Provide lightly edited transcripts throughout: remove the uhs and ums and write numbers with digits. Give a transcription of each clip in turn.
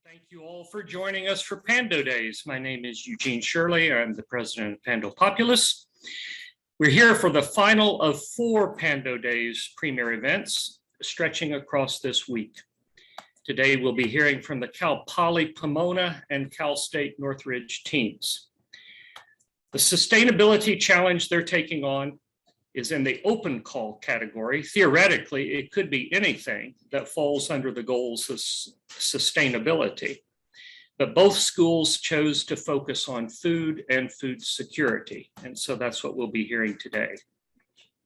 Thank you all for joining us for Pando Days. My name is Eugene Shirley. I'm the president of Pando Populous. We're here for the final of 4 Pando Days premier events stretching across this week. Today, we'll be hearing from the Cal Poly Pomona and Cal State Northridge teams. The sustainability challenge they're taking on is in the open call category. Theoretically, it could be anything that falls under the goals of sustainability. But both schools chose to focus on food and food security. And so that's what we'll be hearing today.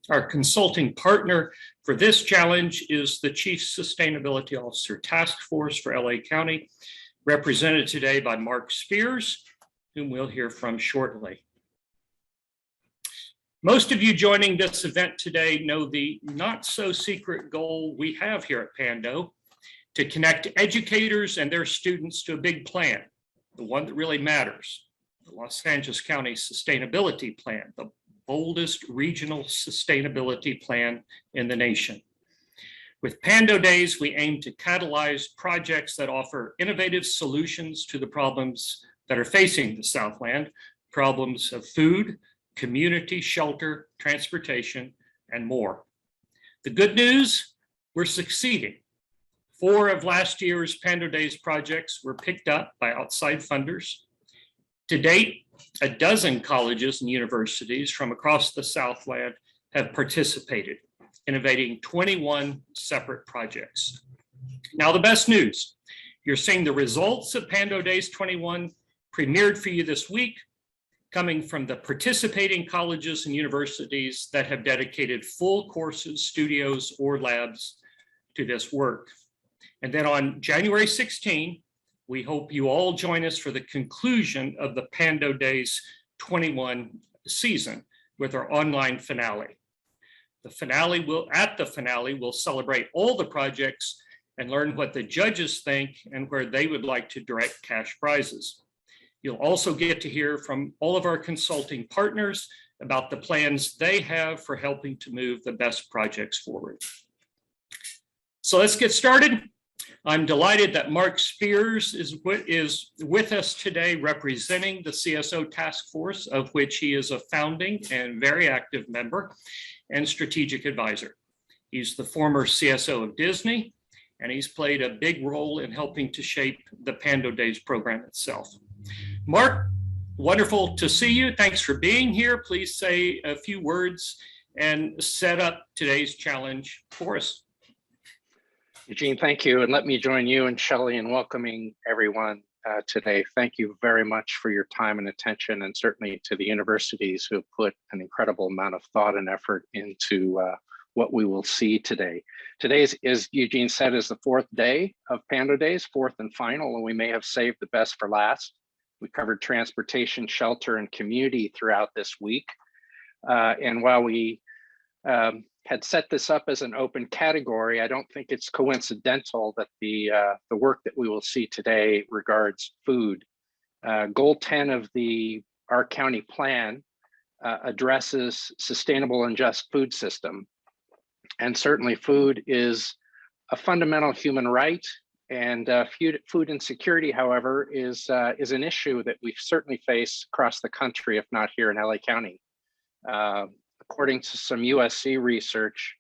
Our consulting partner for this challenge is the Chief Sustainability Officer Task Force for LA County, represented today by Mark Spears, whom we'll hear from shortly. Most of you joining this event today know the not so secret goal we have here at Pando to connect educators and their students to a big plan, the one that really matters, the Los Angeles County Sustainability Plan, the boldest regional sustainability plan in the nation. With Pando Days, we aim to catalyze projects that offer innovative solutions to the problems that are facing the Southland, problems of food, community, shelter, transportation, and more. The good news, we're succeeding. 4 of last year's Pando Days projects were picked up by outside funders. To date, 12 colleges and universities from across the Southland have participated, innovating 21 separate projects. Now, the best news, you're seeing the results of Pando Days 21 premiered for you this week, coming from the participating colleges and universities that have dedicated full courses, studios, or labs to this work. And then on January 16, we hope you all join us for the conclusion of the Pando Days 21 season with our online finale. At the finale, we'll celebrate all the projects and learn what the judges think and where they would like to direct cash prizes. You'll also get to hear from all of our consulting partners about the plans they have for helping to move the best projects forward. So let's get started. I'm delighted that Mark Spears is with us today representing the CSO task force, of which he is a founding and very active member and strategic advisor. He's the former CSO of Disney, and he's played a big role in helping to shape the Pando Days program itself. Mark, wonderful to see you. Thanks for being here. Please say a few words and set up today's challenge for us. Eugene, thank you. And let me join you and Shelley in welcoming everyone today. Thank you very much for your time and attention, and certainly to the universities who have put an incredible amount of thought and effort into what we will see today. Today, as Eugene said, is the 4th day of Pando Days, 4th and final, and we may have saved the best for last. We covered transportation, shelter, and community throughout this week. And while we had set this up as an open category, I don't think it's coincidental that the work that we will see today regards food. Goal 10 of our county plan addresses sustainable and just food system. And certainly food is a fundamental human right. And food insecurity, however, is an issue that we certainly face across the country, if not here in LA County. According to some USC research,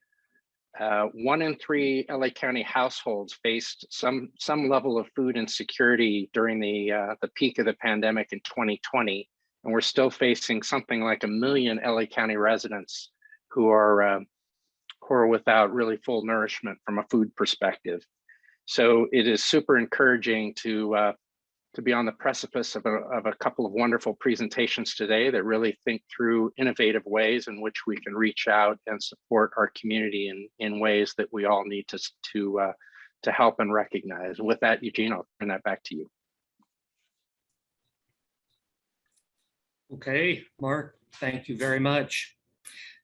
1 in 3 LA County households faced some level of food insecurity during the peak of the pandemic in 2020, and we're still facing something like 1 million LA County residents who are without really full nourishment from a food perspective. So it is super encouraging to be on the precipice of a couple of wonderful presentations today that really think through innovative ways in which we can reach out and support our community in ways that we all need to help and recognize. With that, Eugene, I'll turn that back to you. Okay, Mark, thank you very much.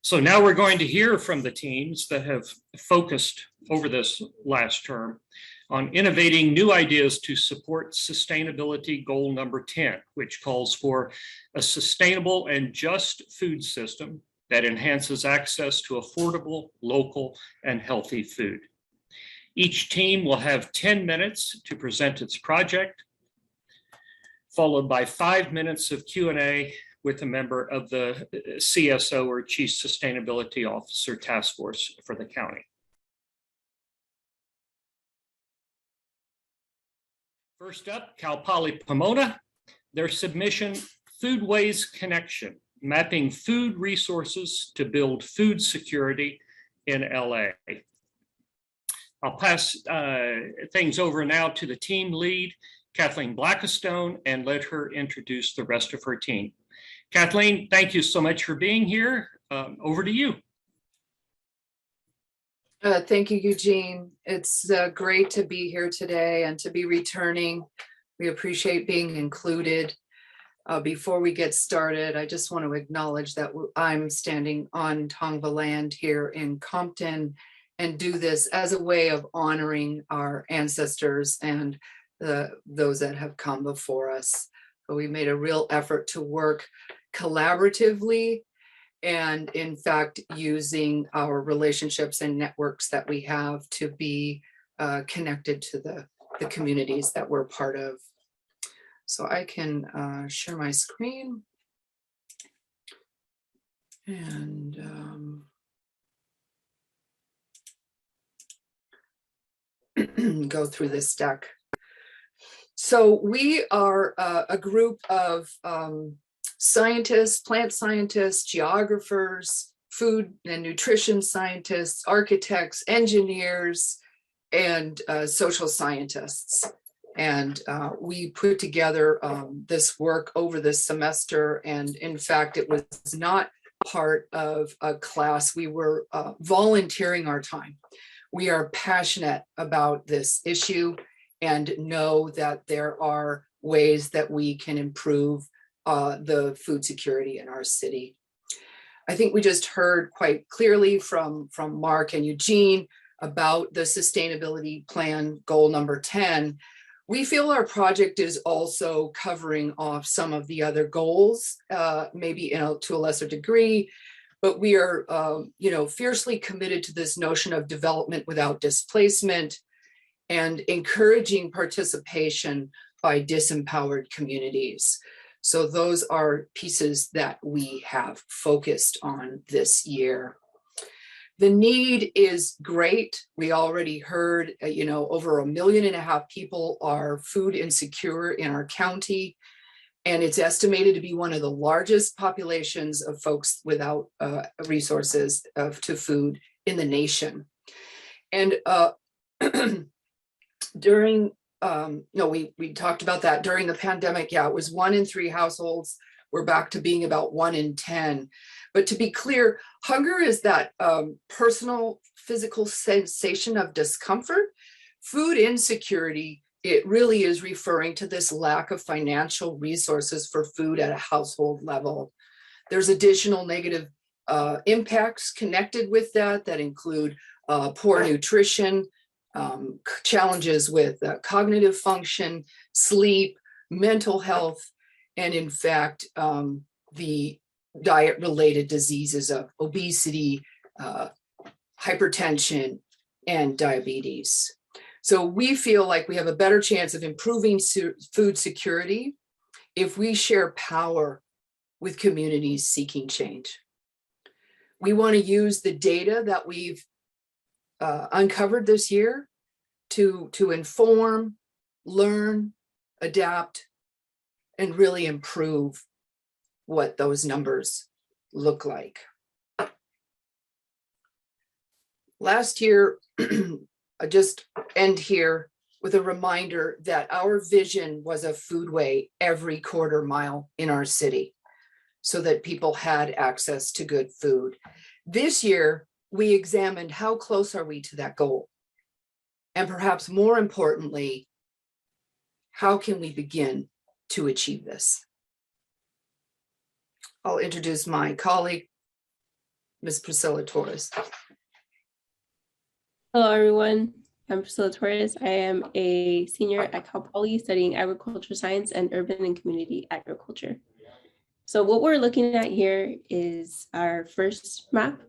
So now we're going to hear from the teams that have focused over this last term on innovating new ideas to support sustainability goal number 10, which calls for a sustainable and just food system that enhances access to affordable, local, and healthy food. Each team will have 10 minutes to present its project, followed by 5 minutes of Q&A with a member of the CSO or Chief Sustainability Officer Task Force for the county. First up, Cal Poly Pomona, their submission, Foodways Connection, mapping food resources to build food security in LA. I'll pass things over now to the team lead, Kathleen Blackistone, and let her introduce the rest of her team. Kathleen, thank you so much for being here. Over to you. Thank you, Eugene. It's great to be here today and to be returning. We appreciate being included. Before we get started, I just want to acknowledge that I'm standing on Tongva land here in Compton and do this as a way of honoring our ancestors and those that have come before us. So we made a real effort to work collaboratively and in fact using our relationships and networks that we have to be connected to the communities that we're part of. So I can share my screen and go through this deck. So we are a group of scientists, plant scientists, geographers, food and nutrition scientists, architects, engineers, and social scientists. And we put together this work over this semester. And in fact, it was not part of a class. We were volunteering our time. We are passionate about this issue and know that there are ways that we can improve the food security in our city. I think we just heard quite clearly from Mark and Eugene about the sustainability plan goal number 10. We feel our project is also covering off some of the other goals, maybe to a lesser degree, but we are fiercely committed to this notion of development without displacement and encouraging participation by disempowered communities. So those are pieces that we have focused on this year. The need is great. We already heard, over 1.5 million people are food insecure in our county, and it's estimated to be one of the largest populations of folks without resources to food in the nation. And we talked about that during the pandemic. Yeah, it was 1 in 3 households. We're back to being about 1 in 10. But to be clear, hunger is that personal physical sensation of discomfort. Food insecurity, it really is referring to this lack of financial resources for food at a household level. There's additional negative impacts connected with that include poor nutrition, challenges with cognitive function, sleep, mental health, and in fact, the diet-related diseases of obesity, hypertension, and diabetes. So we feel like we have a better chance of improving food security if we share power with communities seeking change. We want to use the data that we've uncovered this year to inform, learn, adapt, and really improve what those numbers look like. Last year, I just end here with a reminder that our vision was a foodway every quarter mile in our city so that people had access to good food. This year, we examined how close are we to that goal? And perhaps more importantly, how can we begin to achieve this? I'll introduce my colleague, Ms. Priscilla Torres. Hello, everyone. I'm Priscilla Torres. I am a senior at Cal Poly studying agriculture science and urban and community agriculture. So what we're looking at here is our first map.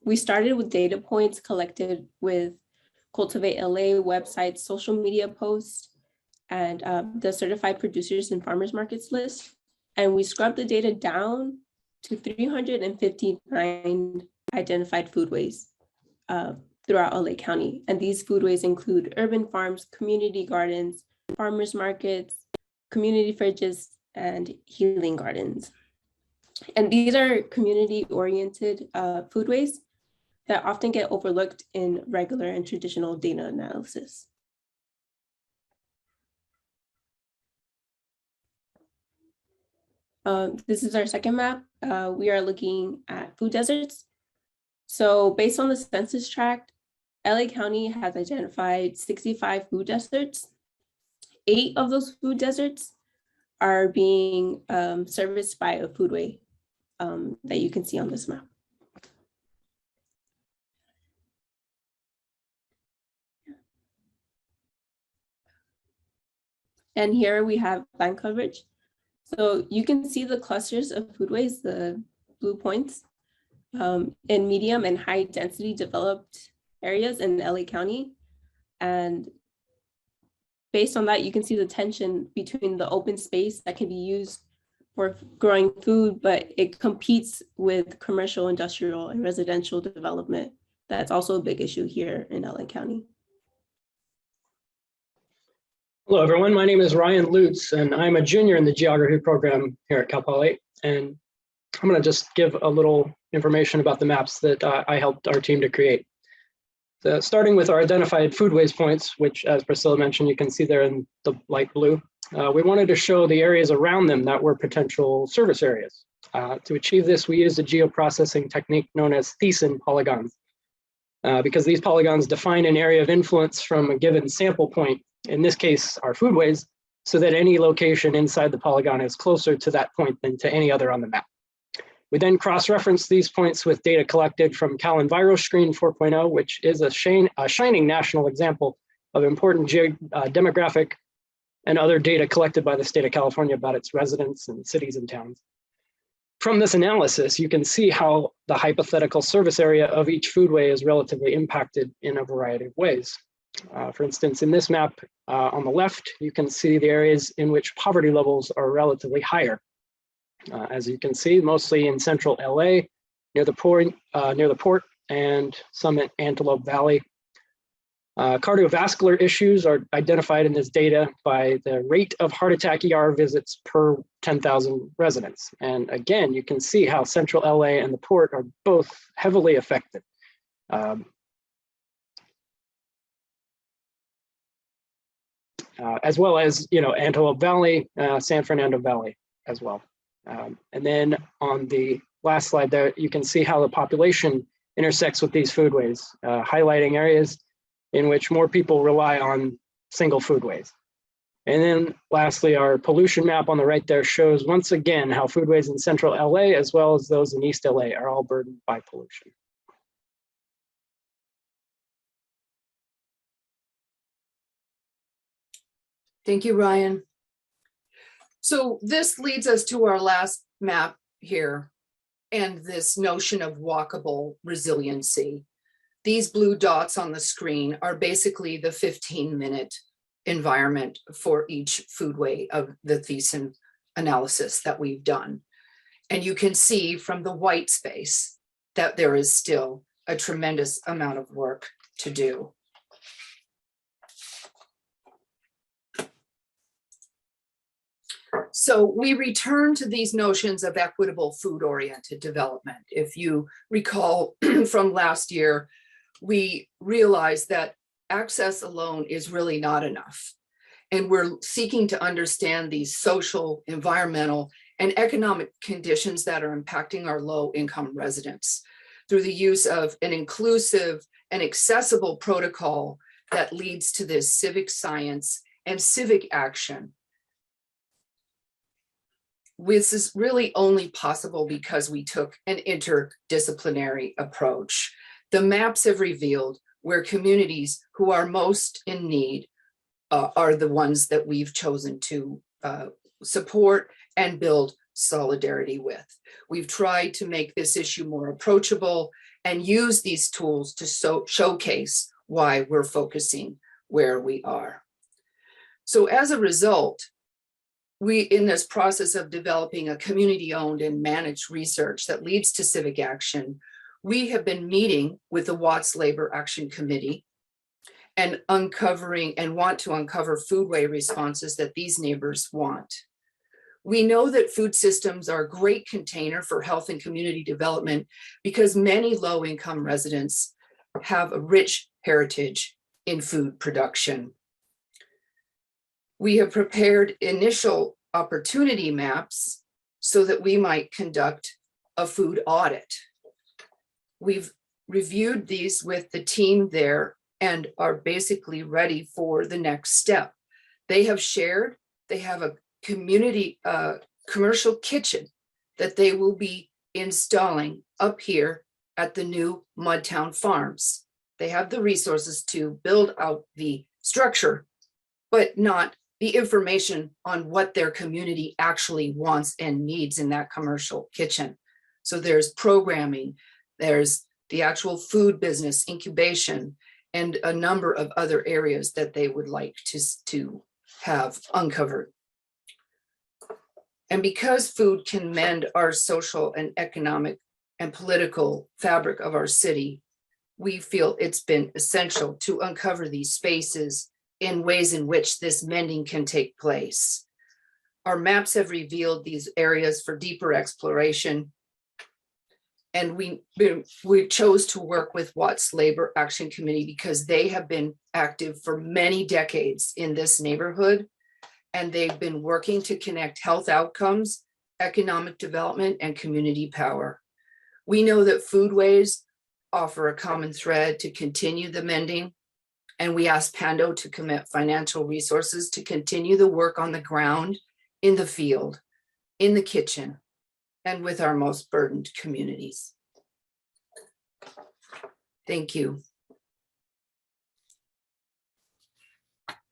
We started with data points collected with Cultivate LA website, social media posts, and the certified producers and farmers markets list. And we scrubbed the data down to 359 identified foodways throughout LA County. And these foodways include urban farms, community gardens, farmers markets, community fridges, and healing gardens. And these are community-oriented foodways that often get overlooked in regular and traditional data analysis. This is our second map. We are looking at food deserts. So based on the census tract, LA County has identified 65 food deserts. 8 of those food deserts are being serviced by a foodway that you can see on this map. And here we have land coverage. So you can see the clusters of foodways, the blue points, in medium and high density developed areas in LA County. And based on that, you can see the tension between the open space that can be used for growing food, but it competes with commercial, industrial, and residential development. That's also a big issue here in LA County. Hello, everyone. My name is Ryan Lutz, and I'm a junior in the geography program here at Cal Poly. And I'm going to just give a little information about the maps that I helped our team to create. So starting with our identified foodways points, which, as Priscilla mentioned, you can see there in the light blue. We wanted to show the areas around them that were potential service areas. To achieve this, we used a geoprocessing technique known as Thiessen polygons, because these polygons define an area of influence from a given sample point, in this case, our foodways, so that any location inside the polygon is closer to that point than to any other on the map. We then cross-reference these points with data collected from Cal EnviroScreen 4.0, which is a shining national example of important demographic and other data collected by the state of California about its residents and cities and towns. From this analysis, you can see how the hypothetical service area of each foodway is relatively impacted in a variety of ways. For instance, in this map on the left, you can see the areas in which poverty levels are relatively higher. As you can see, mostly in central LA, near the port, and some at Antelope Valley. Cardiovascular issues are identified in this data by the rate of heart attack ER visits per 10,000 residents. And again, you can see how central LA and the port are both heavily affected. As well as, Antelope Valley, San Fernando Valley as well. And then on the last slide there, you can see how the population intersects with these foodways, highlighting areas in which more people rely on single foodways. And then lastly, our pollution map on the right there shows once again how foodways in central LA as well as those in East LA are all burdened by pollution. Thank you, Ryan. So this leads us to our last map here and this notion of walkable resiliency. These blue dots on the screen are basically the 15-minute environment for each foodway of the Thiessen analysis that we've done. And you can see from the white space that there is still a tremendous amount of work to do. So we return to these notions of equitable food-oriented development. If you recall from last year, we realized that access alone is really not enough. And we're seeking to understand these social, environmental, and economic conditions that are impacting our low-income residents through the use of an inclusive and accessible protocol that leads to this civic science and civic action. This is really only possible because we took an interdisciplinary approach. The maps have revealed where communities who are most in need are the ones that we've chosen to support and build solidarity with. We've tried to make this issue more approachable and use these tools to showcase why we're focusing where we are. So as a result, we, in this process of developing a community-owned and managed research that leads to civic action, we have been meeting with the Watts Labor Action Committee and want to uncover foodway responses that these neighbors want. We know that food systems are a great container for health and community development because many low-income residents have a rich heritage in food production. We have prepared initial opportunity maps so that we might conduct a food audit. We've reviewed these with the team there and are basically ready for the next step. They have a community commercial kitchen that they will be installing up here at the new Mudtown Farms. They have the resources to build out the structure, but not the information on what their community actually wants and needs in that commercial kitchen. So there's programming, there's the actual food business, incubation, and a number of other areas that they would like to have uncovered. And because food can mend our social and economic and political fabric of our city, we feel it's been essential to uncover these spaces in ways in which this mending can take place. Our maps have revealed these areas for deeper exploration. And we chose to work with Watts Labor Action Committee because they have been active for many decades in this neighborhood. And they've been working to connect health outcomes, economic development, and community power. We know that foodways offer a common thread to continue the mending. And we asked Pando to commit financial resources to continue the work on the ground, in the field, in the kitchen, and with our most burdened communities. Thank you.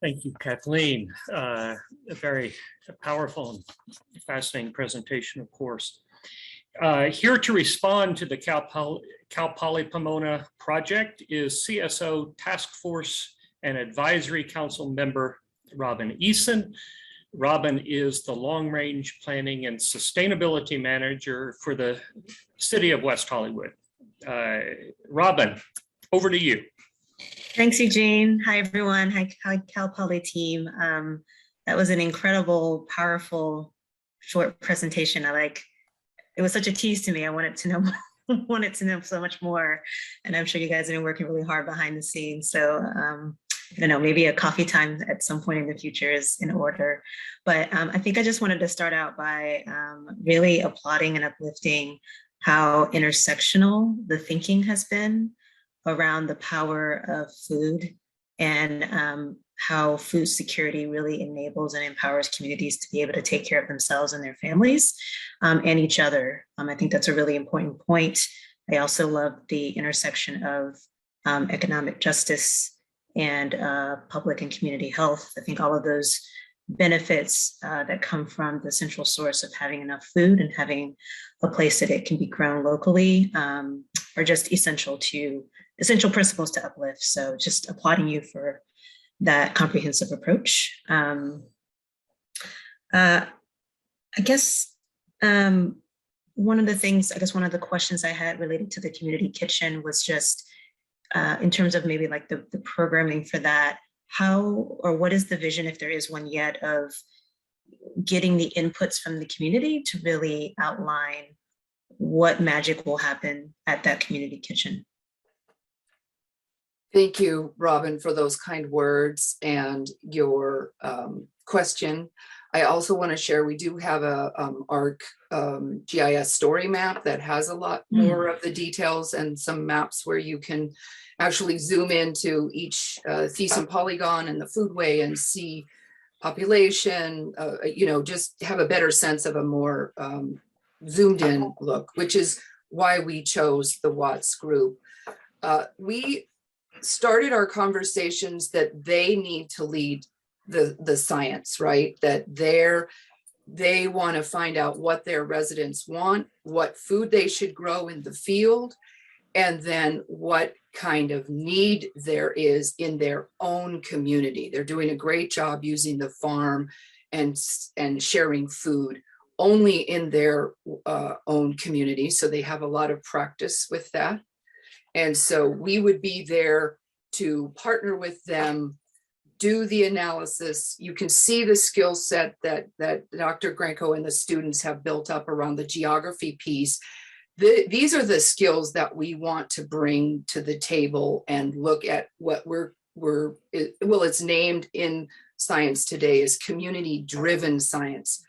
Thank you, Kathleen. A very powerful and fascinating presentation, of course. Here to respond to the Cal Poly Pomona project is CSO Task Force and Advisory Council member Robin Eason. Robin is the Long Range Planning and Sustainability Manager for the City of West Hollywood. Robin, over to you. Thanks, Eugene. Hi, everyone. Hi, Cal Poly team. That was an incredible, powerful, short presentation. It was such a tease to me. I wanted to know so much more. And I'm sure you guys have been working really hard behind the scenes. So, I don't know, maybe a coffee time at some point in the future is in order. But I think I just wanted to start out by really applauding and uplifting how intersectional the thinking has been around the power of food and how food security really enables and empowers communities to be able to take care of themselves and their families and each other. I think that's a really important point. I also love the intersection of economic justice and public and community health. I think all of those benefits that come from the central source of having enough food and having a place that it can be grown locally are just essential principles to uplift. So just applauding you for that comprehensive approach. I guess one of the questions I had related to the community kitchen was just in terms of maybe like the programming for that, how or what is the vision, if there is one yet, of getting the inputs from the community to really outline what magic will happen at that community kitchen? Thank you, Robin, for those kind words and your question. I also want to share, we do have a ARC GIS story map that has a lot more of the details and some maps where you can actually zoom into each Thiessen polygon and the foodway and see population, just have a better sense of a more zoomed in look, which is why we chose the Watts group. We started our conversations that they need to lead the science, right? That they want to find out what their residents want, what food they should grow in the field, and then what kind of need there is in their own community. They're doing a great job using the farm and sharing food only in their own community. So they have a lot of practice with that. And so we would be there to partner with them, do the analysis. You can see the skill set that Dr. Granko and the students have built up around the geography piece. These are the skills that we want to bring to the table and look at what it's named in science today as community-driven science,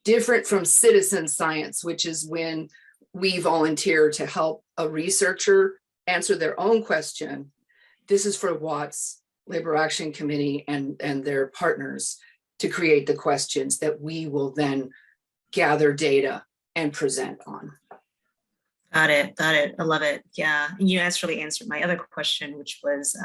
different from citizen science, which is when we volunteer to help a researcher answer their own question. This is for Watts Labor Action Committee and their partners to create the questions that we will then gather data and present on. Got it. I love it. Yeah. And you actually answered my other question, which was,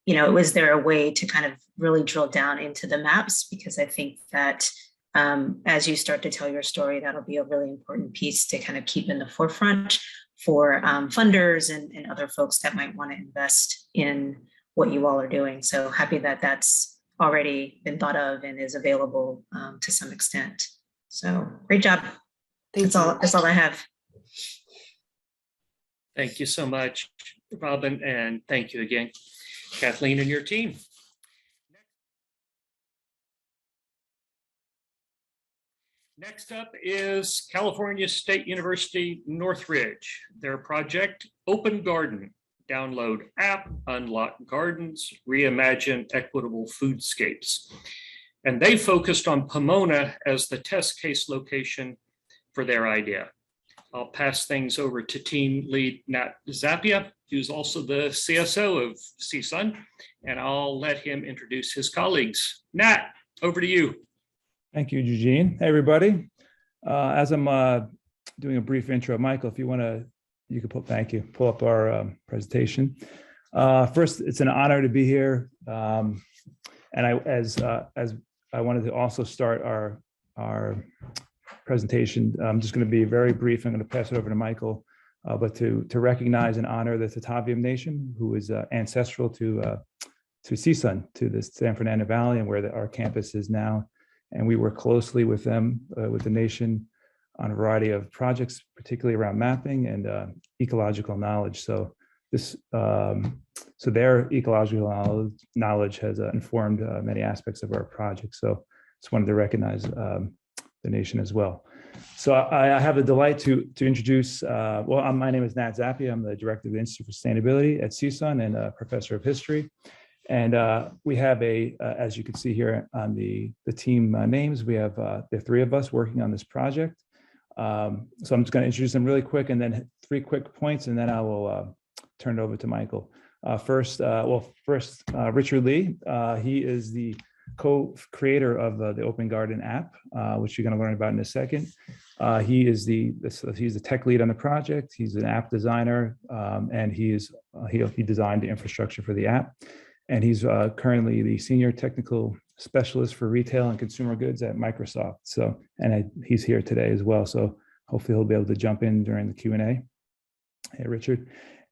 was there a way to kind of really drill down into the maps? Because I think that as you start to tell your story, that'll be a really important piece to kind of keep in the forefront for funders and other folks that might want to invest in what you all are doing. So happy that that's already been thought of and is available to some extent. So great job. That's all I have. Thank you so much, Robin, and thank you again, Kathleen and your team. Next up is California State University Northridge. Their project, Open Garden. Download app, unlock gardens, reimagine equitable foodscapes. And they focused on Pomona as the test case location for their idea. I'll pass things over to team lead Nat Zappia, who's also the CSO of CSUN, and I'll let him introduce his colleagues. Nat, over to you. Thank you, Eugene. Hey, everybody. As I'm doing a brief intro, Michael, if you want to, you can pull up our presentation. First, it's an honor to be here. And as I wanted to also start our presentation, I'm just going to be very brief. I'm going to pass it over to Michael, but to recognize and honor the Tataviam Nation, who is ancestral to CSUN, to the San Fernando Valley, and where our campus is now. And we work closely with them, with the nation, on a variety of projects, particularly around mapping and ecological knowledge. So their ecological knowledge has informed many aspects of our project. So just wanted to recognize the nation as well. So I have the delight to introduce, my name is Nat Zappia. I'm the director of the Institute for Sustainability at CSUN and a professor of history. And we have as you can see here on the team names, we have the three of us working on this project. So I'm just going to introduce them really quick and then 3 quick points, and then I will turn it over to Michael. First, Richard Lee. He is the co-creator of the Open Garden app, which you're going to learn about in a second. He's the tech lead on the project. He's an app designer, and he designed the infrastructure for the app. And he's currently the senior technical specialist for retail and consumer goods at Microsoft. So, he's here today as well. So hopefully he'll be able to jump in during the Q&A. Hey, Richard.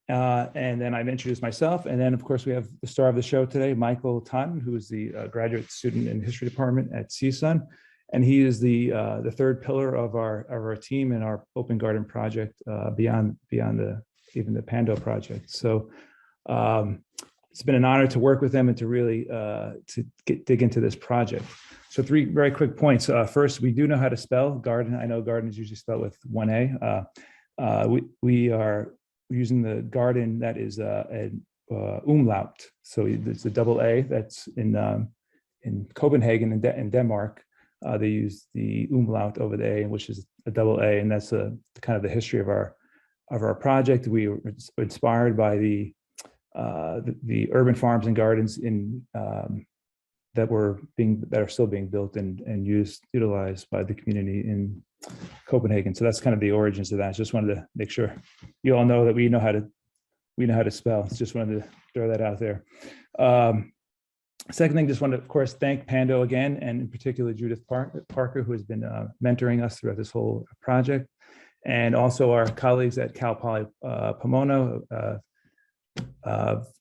And then I've introduced myself. And then, of course, we have the star of the show today, Michael Totten, who is the graduate student in the history department at CSUN. And he is the third pillar of our team in our Open Garden project, beyond even the Pando project. So it's been an honor to work with them and to really dig into this project. So 3 very quick points. First, we do know how to spell garden. I know garden is usually spelled with 1 A. We are using the garden that is an umlaut. So it's a double A. That's in Copenhagen in Denmark. They use the umlaut over the A, which is a double A, and that's kind of the history of our project. We were inspired by the urban farms and gardens that are still being built and utilized by the community in Copenhagen. So that's kind of the origins of that. Just wanted to make sure you all know that we know how to spell. Just wanted to throw that out there. Second thing, just wanted to, of course, thank Pando again, and in particular Judith Parker, who has been mentoring us throughout this whole project, and also our colleagues at Cal Poly Pomona,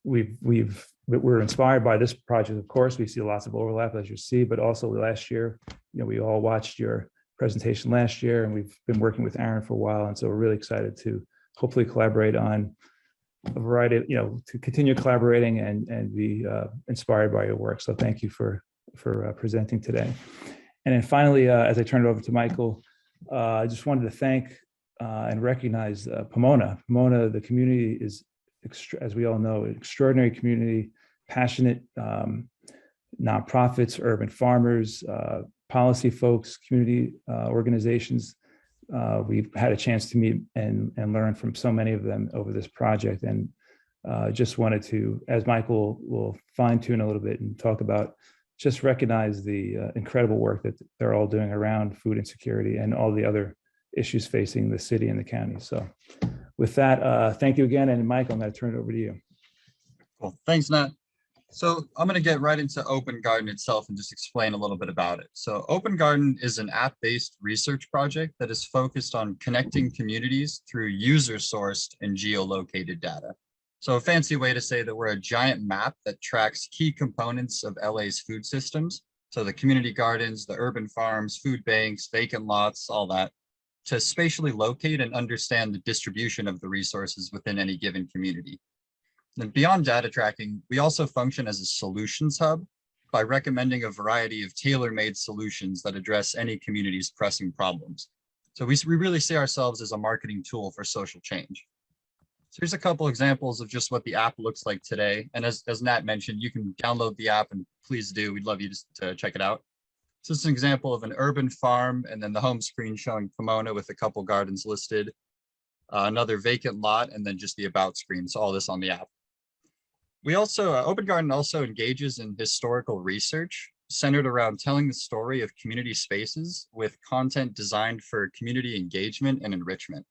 we're inspired by this project. Of course, we see lots of overlap, as you see, but also last year, we all watched your presentation last year, and we've been working with Aaron for a while, and so we're really excited to hopefully collaborate on a variety of, to continue collaborating and be inspired by your work. So thank you for presenting today. And then finally, as I turn it over to Michael, I just wanted to thank and recognize Pomona. Pomona, the community is, as we all know, an extraordinary community, passionate nonprofits, urban farmers, policy folks, community organizations. We've had a chance to meet and learn from so many of them over this project, and just wanted to, as Michael will fine tune a little bit and talk about, just recognize the incredible work that they're all doing around food insecurity and all the other issues facing the city and the county. So with that, thank you again. And Michael, I'm going to turn it over to you. Cool. Thanks, Nat. So I'm going to get right into Open Garden itself and just explain a little bit about it. So Open Garden is an app-based research project that is focused on connecting communities through user-sourced and geolocated data. So a fancy way to say that we're a giant map that tracks key components of LA's food systems. So the community gardens, the urban farms, food banks, vacant lots, all that, to spatially locate and understand the distribution of the resources within any given community. And beyond data tracking, we also function as a solutions hub by recommending a variety of tailor-made solutions that address any community's pressing problems. So we really see ourselves as a marketing tool for social change. So here's a couple examples of just what the app looks like today. And as Nat mentioned, you can download the app, and please do. We'd love you to check it out. So this is an example of an urban farm, and then the home screen showing Pomona with a couple gardens listed, another vacant lot, and then just the about screen. So all this on the app. We also, Open Garden also engages in historical research centered around telling the story of community spaces with content designed for community engagement and enrichment.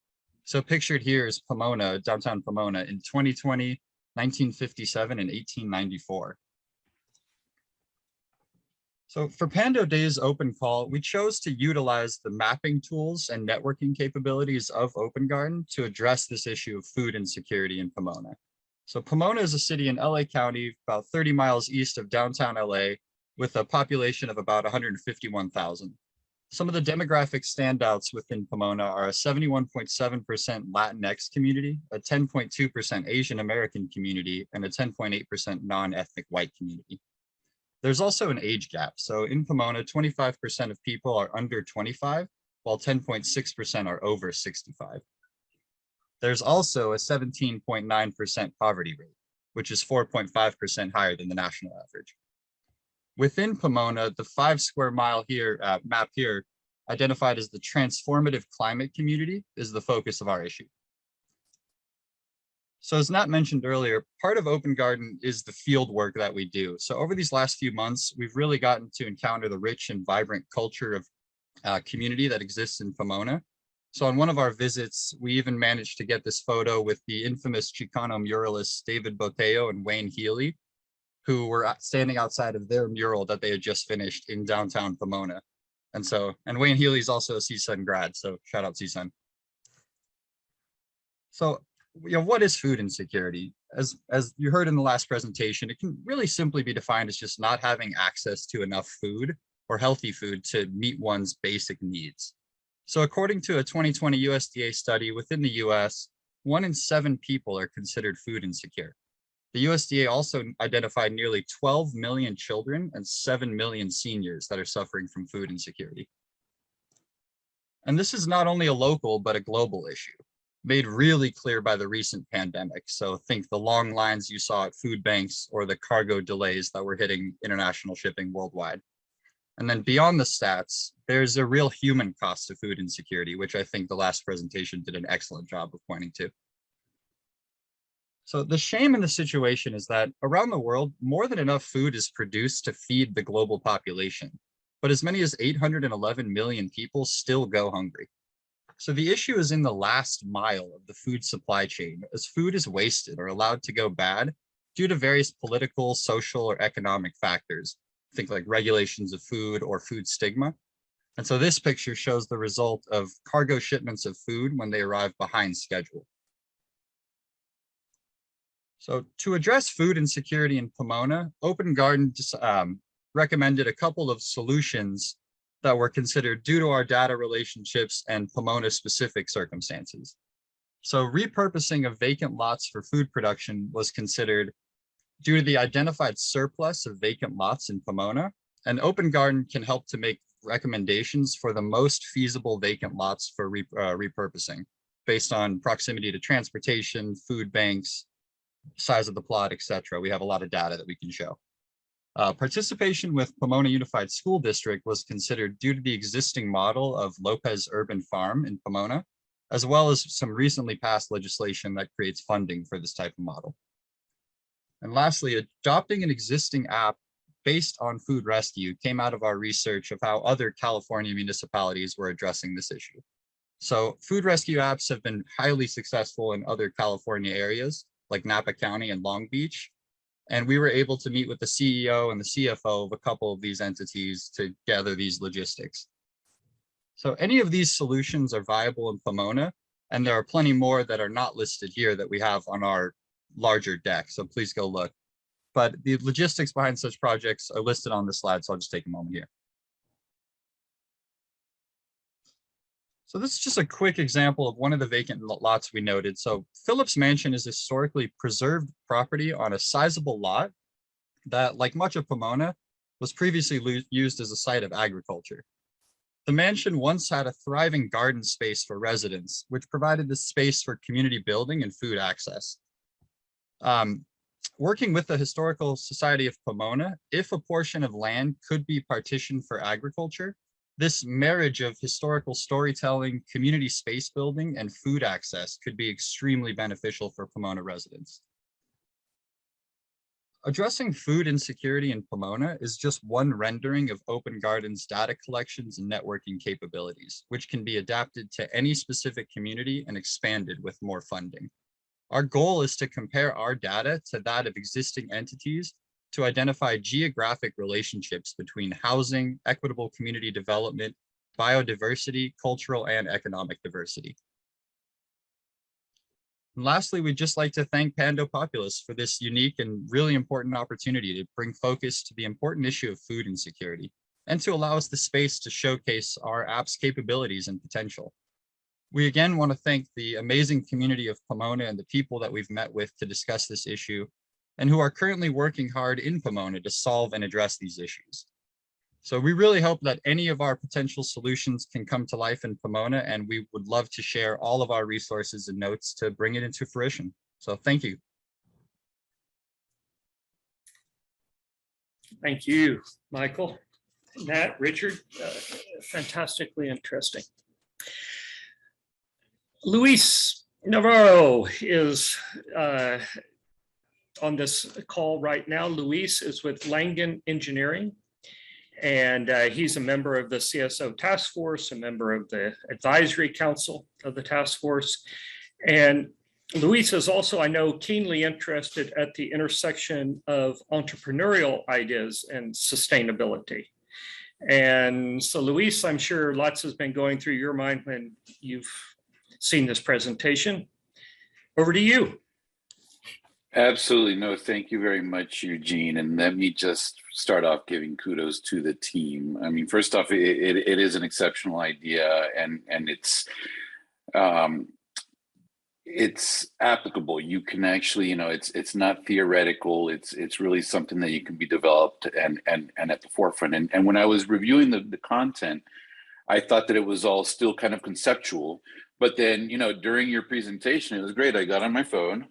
So pictured here is Pomona, downtown Pomona in 2020, 1957, and 1894. So for Pando Day's open call, we chose to utilize the mapping tools and networking capabilities of Open Garden to address this issue of food insecurity in Pomona. So Pomona is a city in LA County, about 30 miles east of downtown LA, with a population of about 151,000. Some of the demographic standouts within Pomona are a 71.7% Latinx community, a 10.2% Asian American community, and a 10.8% non-ethnic white community. There's also an age gap. So in Pomona, 25% of people are under 25, while 10.6% are over 65. There's also a 17.9% poverty rate, which is 4.5% higher than the national average. Within Pomona, the 5 square mile here map here, identified as the transformative climate community, is the focus of our issue. So as Nat mentioned earlier, part of Open Garden is the field work that we do. So over these last few months, we've really gotten to encounter the rich and vibrant culture of community that exists in Pomona. So on one of our visits, we even managed to get this photo with the infamous Chicano muralists David Botello and Wayne Healy, who were standing outside of their mural that they had just finished in downtown Pomona. And Wayne Healy is also a CSUN grad, so shout out CSUN. So, what is food insecurity? As you heard in the last presentation, it can really simply be defined as just not having access to enough food or healthy food to meet one's basic needs. So according to a 2020 USDA study within the US, 1 in 7 people are considered food insecure. The USDA also identified nearly 12 million children and 7 million seniors that are suffering from food insecurity. And this is not only a local, but a global issue, made really clear by the recent pandemic. So think the long lines you saw at food banks or the cargo delays that were hitting international shipping worldwide. And then beyond the stats, there's a real human cost of food insecurity, which I think the last presentation did an excellent job of pointing to. So the shame in the situation is that around the world, more than enough food is produced to feed the global population, but as many as 811 million people still go hungry. So the issue is in the last mile of the food supply chain, as food is wasted or allowed to go bad due to various political, social, or economic factors. Think like regulations of food or food stigma. And so this picture shows the result of cargo shipments of food when they arrive behind schedule. So to address food insecurity in Pomona, Open Garden recommended a couple of solutions that were considered due to our data relationships and Pomona specific circumstances. So repurposing of vacant lots for food production was considered due to the identified surplus of vacant lots in Pomona, and Open Garden can help to make recommendations for the most feasible vacant lots for repurposing based on proximity to transportation, food banks, size of the plot, etc. We have a lot of data that we can show. Participation with Pomona Unified School District was considered due to the existing model of Lopez Urban Farm in Pomona, as well as some recently passed legislation that creates funding for this type of model. And lastly, adopting an existing app based on food rescue came out of our research of how other California municipalities were addressing this issue. So food rescue apps have been highly successful in other California areas like Napa County and Long Beach. And we were able to meet with the CEO and the CFO of a couple of these entities to gather these logistics. So any of these solutions are viable in Pomona, and there are plenty more that are not listed here that we have on our larger deck, so please go look. But the logistics behind such projects are listed on this slide, so I'll just take a moment here. So this is just a quick example of one of the vacant lots we noted. So Phillips Mansion is historically preserved property on a sizable lot that, like much of Pomona, was previously used as a site of agriculture. The mansion once had a thriving garden space for residents, which provided the space for community building and food access. Working with the Historical Society of Pomona, if a portion of land could be partitioned for agriculture, this marriage of historical storytelling, community space building, and food access could be extremely beneficial for Pomona residents. Addressing food insecurity in Pomona is just one rendering of Open Garden's data collections and networking capabilities, which can be adapted to any specific community and expanded with more funding. Our goal is to compare our data to that of existing entities to identify geographic relationships between housing, equitable community development, biodiversity, cultural and economic diversity. And lastly, we'd just like to thank Pando Populous for this unique and really important opportunity to bring focus to the important issue of food insecurity and to allow us the space to showcase our app's capabilities and potential. We again want to thank the amazing community of Pomona and the people that we've met with to discuss this issue and who are currently working hard in Pomona to solve and address these issues. So we really hope that any of our potential solutions can come to life in Pomona, and we would love to share all of our resources and notes to bring it into fruition. So thank you. Thank you, Michael, Matt, Richard, fantastically interesting. Luis Navarro is on this call right now. Luis is with Langen Engineering, and he's a member of the CSO task force, a member of the advisory council of the task force. And Luis is also, I know, keenly interested at the intersection of entrepreneurial ideas and sustainability. And so Luis, I'm sure lots has been going through your mind when you've seen this presentation. Over to you. Absolutely. No, thank you very much, Eugene. And let me just start off giving kudos to the team. I mean, first off, it is an exceptional idea, and it's applicable. You can actually, it's not theoretical. It's really something that you can be developed and at the forefront. And when I was reviewing the content, I thought that it was all still kind of conceptual. But then, during your presentation, it was great. I got on my phone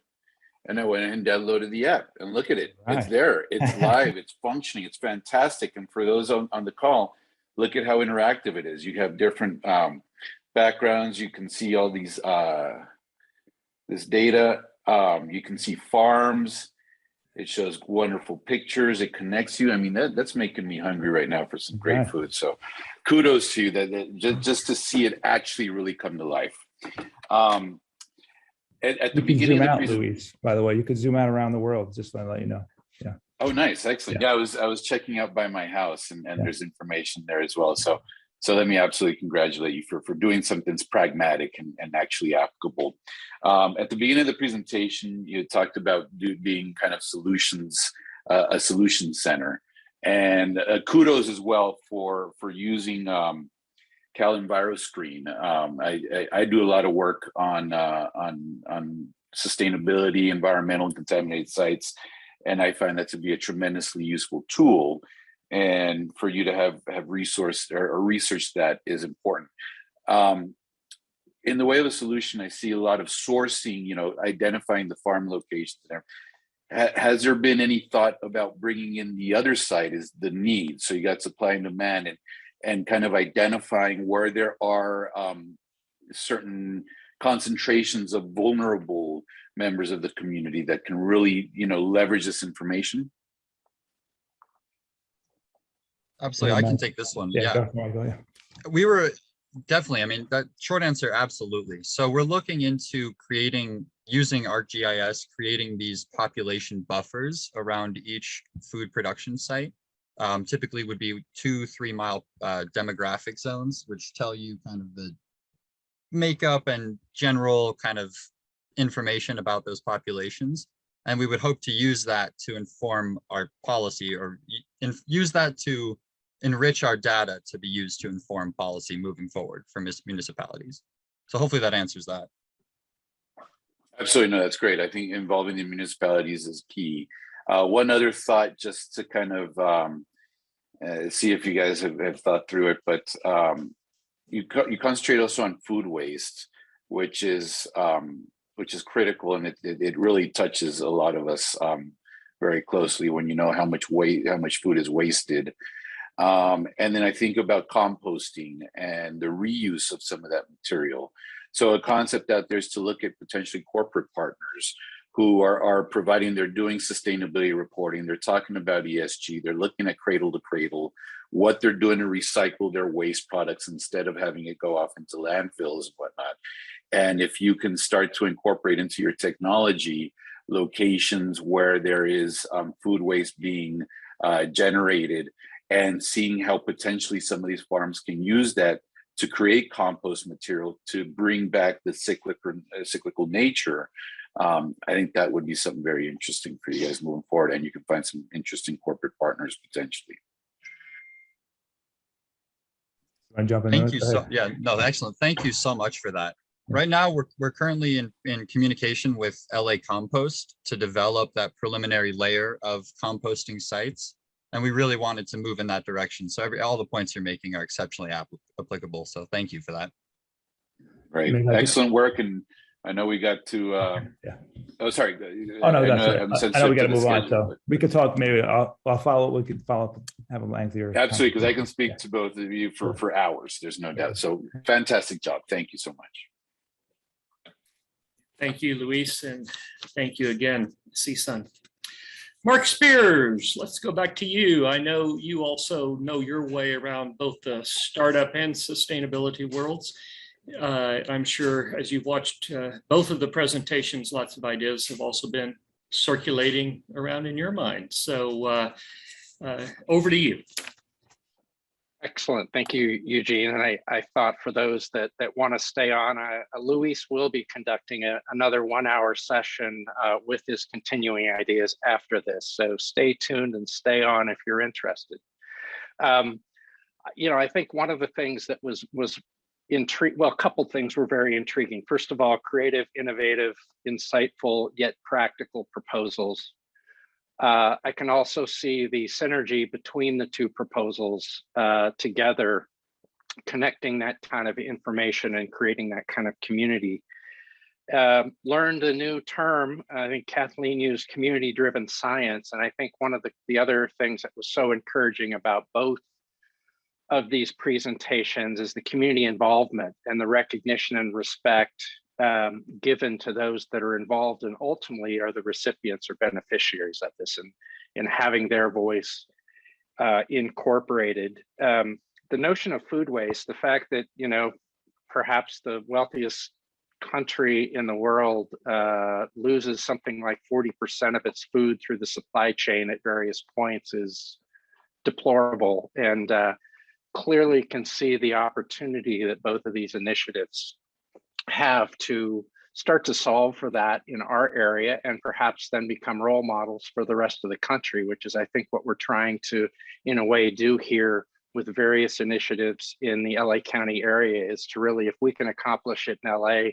and I went and downloaded the app, and look at it. Right. It's there. It's live. It's functioning. It's fantastic. And for those on the call, look at how interactive it is. You have different backgrounds. You can see all these this data. You can see farms. It shows wonderful pictures. It connects you. I mean, that's making me hungry right now for some great food. So kudos to you that just to see it actually really come to life. At the beginning of the presentation, Luis, by the way, you could zoom out around the world, just to let you know. Yeah. Oh, nice. Excellent. Yeah, I was checking out by my house, and there's information there as well. So So let me absolutely congratulate you for doing something that's pragmatic and actually applicable. At the beginning of the presentation, you talked about being kind of a solution center, and kudos as well for using CalEnviroScreen. I do a lot of work on sustainability, environmental and contaminated sites, and I find that to be a tremendously useful tool. And for you to have resourced or research that is important. In the way of a solution, I see a lot of sourcing, identifying the farm locations there. Has there been any thought about bringing in the other side, is the need? So you got supply and demand, and kind of identifying where there are certain concentrations of vulnerable members of the community that can really, leverage this information. Absolutely, I can take this one. Yeah. We were definitely, I mean, that short answer, absolutely. So we're looking into using ArcGIS, creating these population buffers around each food production site. Typically would be 2-3 mile demographic zones, which tell you kind of the makeup and general kind of information about those populations. And we would hope to use that to inform our policy, or use that to enrich our data to be used to inform policy moving forward for municipalities. So hopefully that answers that. Absolutely, no, that's great. I think involving the municipalities is key. One other thought, just to kind of see if you guys have thought through it, but you concentrate also on food waste, which is critical, and it really touches a lot of us very closely when you know how much food is wasted. And then I think about composting and the reuse of some of that material. So a concept out there is to look at potentially corporate partners who are providing, they're doing sustainability reporting, they're talking about ESG, they're looking at cradle to cradle, what they're doing to recycle their waste products instead of having it go off into landfills and whatnot. And if you can start to incorporate into your technology locations where there is food waste being generated, and seeing how potentially some of these farms can use that to create compost material to bring back the cyclical nature, I think that would be something very interesting for you guys moving forward, and you can find some interesting corporate partners potentially. Thank you excellent. Thank you so much for that. Right now, we're currently in communication with LA Compost to develop that preliminary layer of composting sites. And we really wanted to move in that direction. So all the points you're making are exceptionally applicable. So thank you for that. Right. Excellent work. And I know we got to, oh, sorry. Oh, no, that's it. I know we got to move on. So we could talk, maybe I'll follow, we could follow up, have a lengthier. Absolutely, because I can speak to both of you for hours. There's no doubt. So fantastic job. Thank you so much. Thank you, Luis. And thank you again, CSUN. Mark Spears, let's go back to you. I know you also know your way around both the startup and sustainability worlds. I'm sure as you've watched both of the presentations, lots of ideas have also been circulating around in your mind. So over to you. Excellent. Thank you, Eugene. And I thought for those that want to stay on, Luis will be conducting another 1-hour session with his continuing ideas after this. So stay tuned and stay on if you're interested. I think one of the things that was intriguing, well, a couple things were very intriguing. First of all, creative, innovative, insightful, yet practical proposals. I can also see the synergy between the two proposals together, connecting that kind of information and creating that kind of community. Learned a new term. I think Kathleen used community-driven science. And I think one of the other things that was so encouraging about both of these presentations is the community involvement and the recognition and respect given to those that are involved and ultimately are the recipients or beneficiaries of this, and having their voice incorporated. The notion of food waste, the fact that, perhaps the wealthiest country in the world loses something like 40% of its food through the supply chain at various points is deplorable. And clearly can see the opportunity that both of these initiatives have to start to solve for that in our area and perhaps then become role models for the rest of the country, which is, I think, what we're trying to, in a way, do here with various initiatives in the LA County area, is to really, if we can accomplish it in LA,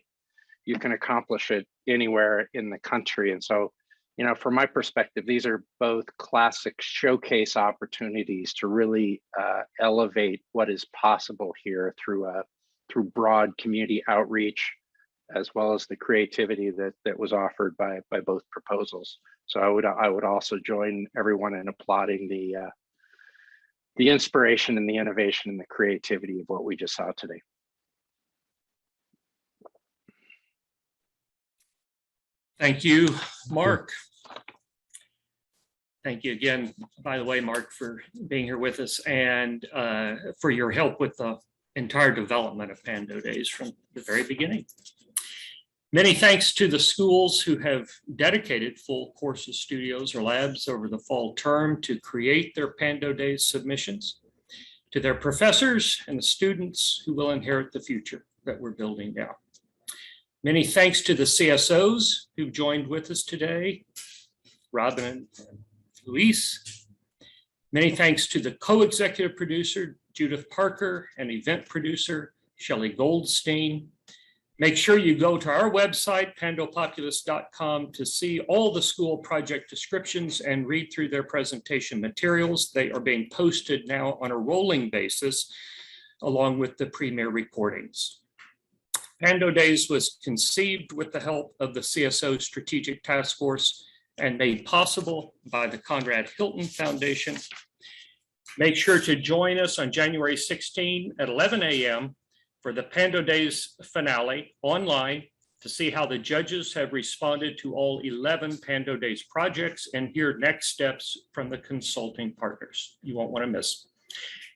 you can accomplish it anywhere in the country. And so, you know, from my perspective, these are both classic showcase opportunities to really elevate what is possible here through broad community outreach, as well as the creativity that was offered by both proposals. So I would also join everyone in applauding the inspiration and the innovation and the creativity of what we just saw today. Thank you, Mark. Thank you again, by the way, Mark, for being here with us and for your help with the entire development of Pando Days from the very beginning. Many thanks to the schools who have dedicated full courses, studios, or labs over the fall term to create their Pando Days submissions, to their professors and the students who will inherit the future that we're building now. Many thanks to the CSOs who joined with us today, Robin and Luis. Many thanks to the co-executive producer, Judith Parker, and event producer, Shelley Goldstein. Make sure you go to our website, pandopopulous.com, to see all the school project descriptions and read through their presentation materials. They are being posted now on a rolling basis, along with the premier recordings. Pando Days was conceived with the help of the CSO Strategic Task Force and made possible by the Conrad Hilton Foundation. Make sure to join us on January 16 at 11 a.m. for the Pando Days finale online to see how the judges have responded to all 11 Pando Days projects and hear next steps from the consulting partners. You won't want to miss.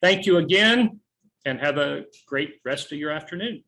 Thank you again and have a great rest of your afternoon.